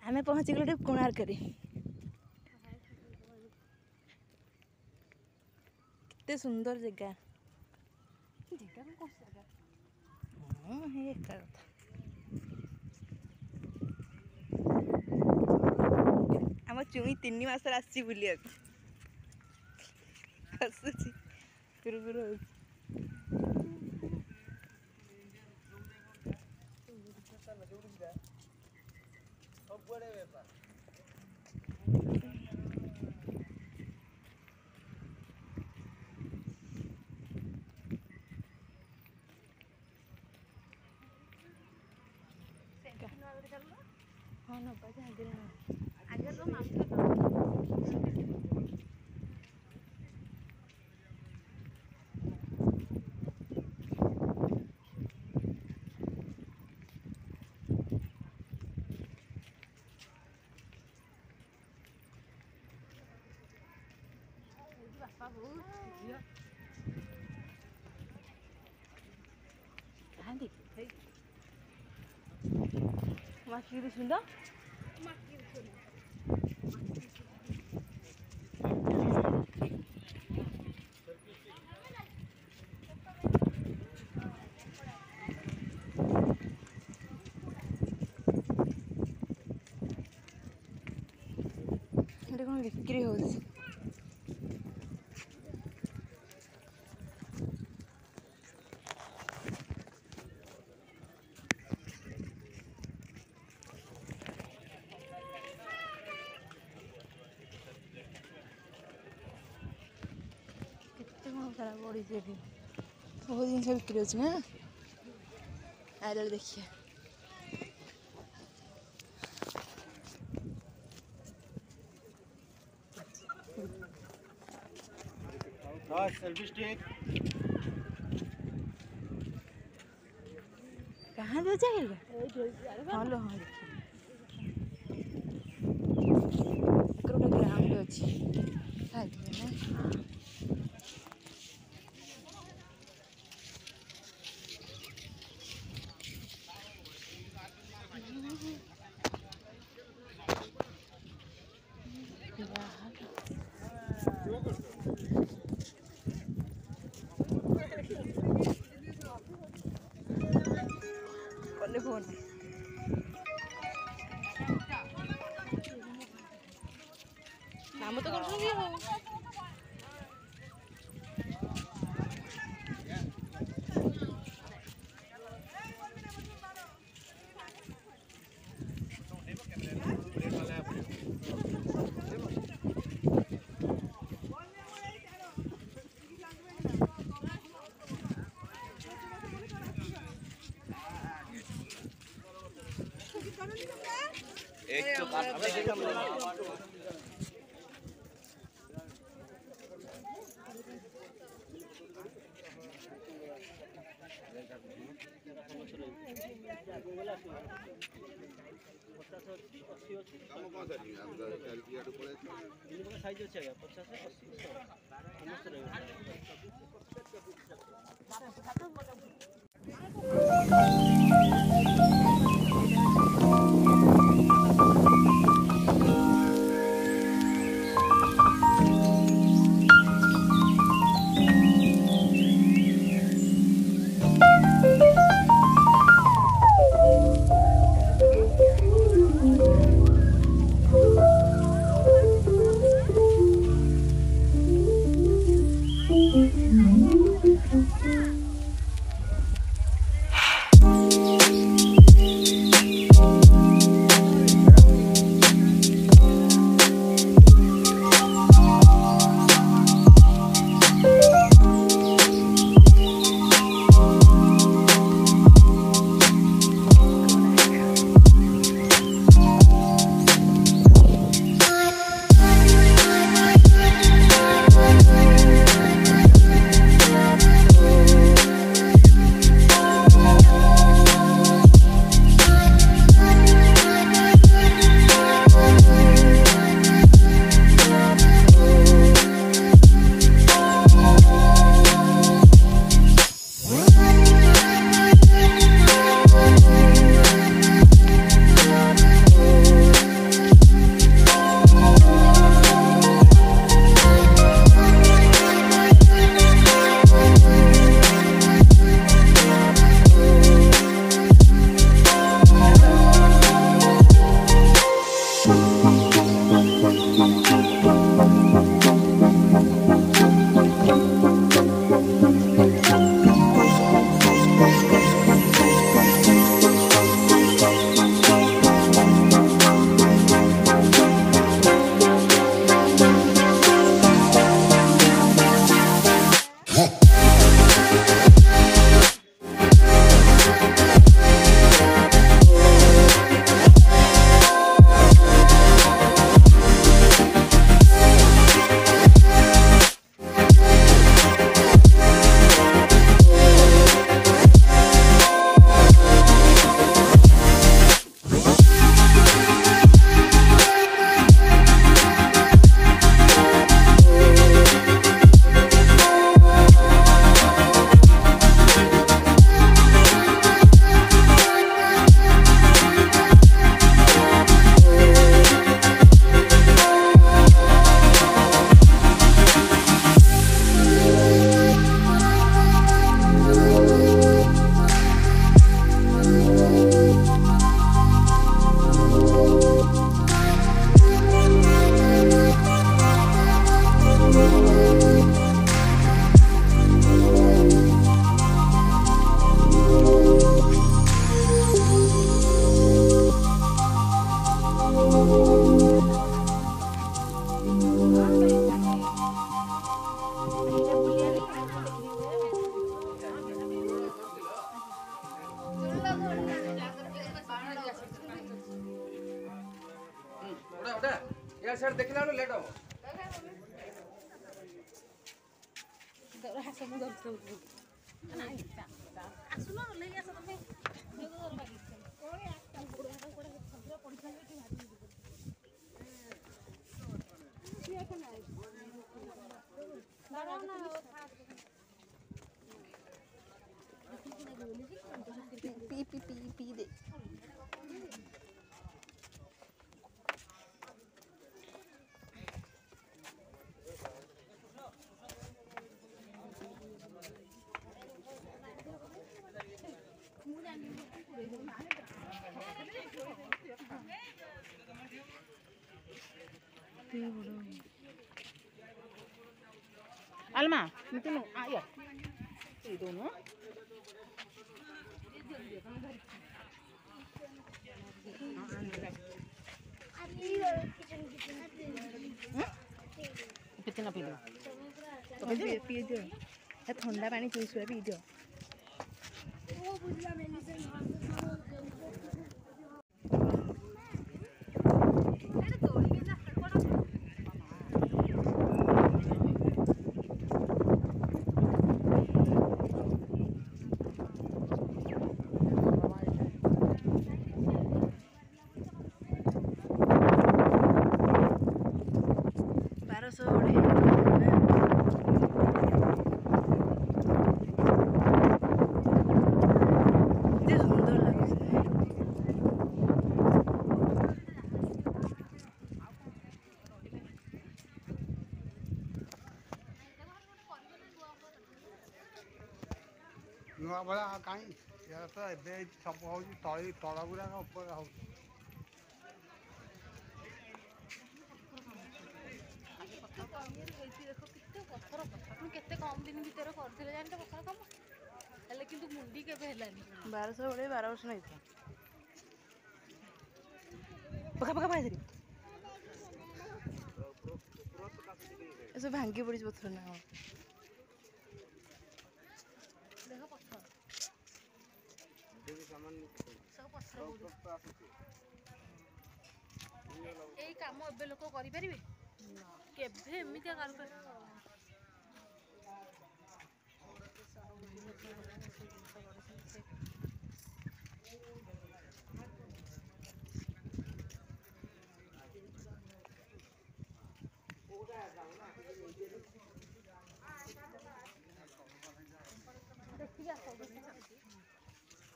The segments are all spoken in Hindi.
आमे पहुँची गले कोणार्क रे कितने सुंदर जगह हाँ है एका कथा आम चुई 3 मास आसी बुलिया हसुची गुरु हाँ ना बजा आगे तो मास्टर माकी सुंदर कौन बिक्री हो सारा बड़ी बहुत जिन बिक्री अच्छे ना आए देखिए कहाँ दे जाएगा हाँ लो हाँ देखिए ग्राउंड अच्छी फोन नाम तो कर एक तो साइज अच्छे 80 अदा या सर देखला लेट हो हाथ मुझे आसुन ले आस तुम्हें पी पी पी पी दे Alma, itu no, ayo. Itu no. कितना पी लो? तो पी दो। ये ठंडा पानी पी सुबह पी दो। नुआ बड़ा कहीं यार तो एबे सब हो तळी तळ गुरा ऊपर हो केते कम दिन भीतर करथिले जानते पथर काम हेले किंतु मुंडी केबे हेलानी 1200 बड़े 12 वर्ष नहीं था पका पका पाए धरी ऐसे भांगी पड़ी पत्थर ना देखो पत्थर सब पत्थर ए काम एबे लोक करि परिबे केबे एमितिया कर देखिए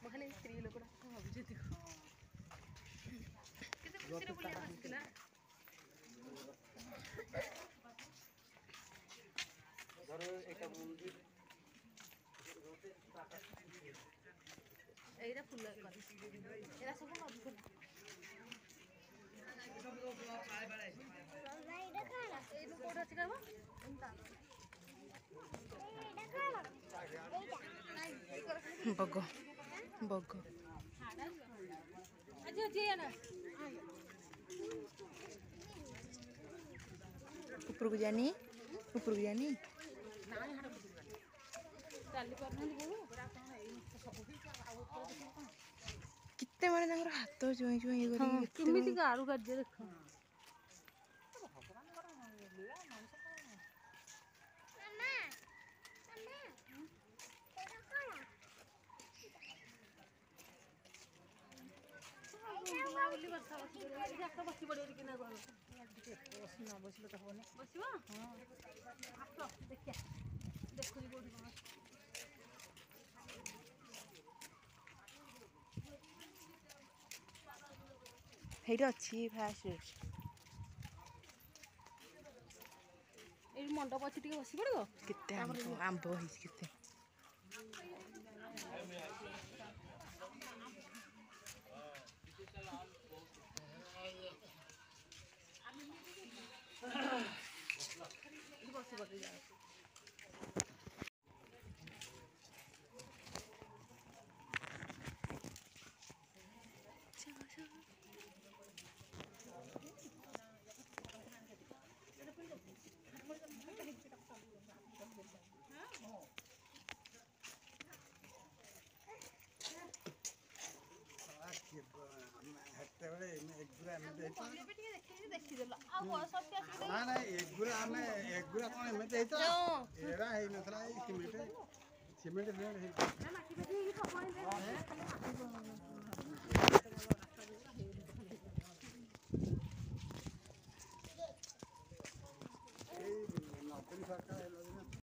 मखने स्त्री लोक भाभी केते खुशी रे बुलिया आसिला घर एक मंदिर एरा फुल कर एरा सब नदी फुल एरा खाला एनु कोठा अछि कहबो एंता एरा खाला एटा बगो बगो अजी अजी ना ऊपर को जानी कितने माने हाथ चुई चुई केमिति आरु कार्य देख बस पड़े बस तो हम बस देखिए देखो कौन अच्छी फास्ट मंडप अच्छी बस पड़ो केते आंब केते बस पड़े ଏଗୁରା ଏମିତି ହେଇଥିଲା କହିଲେ ବି ଟିକେ ଦେଖିକି ଦେଖିଦେଲ ଆଉ ବୟସ ଅଛି ଆସିକି ନା ନାଇଁ ଏଗୁରା କଣ ଏମିତି ହେଇଥିଲା ଯୋଉ ଏରା ହେଇନଥିଲା ଏଇ ସିମେଣ୍ଟ ହେଇଥିଲା।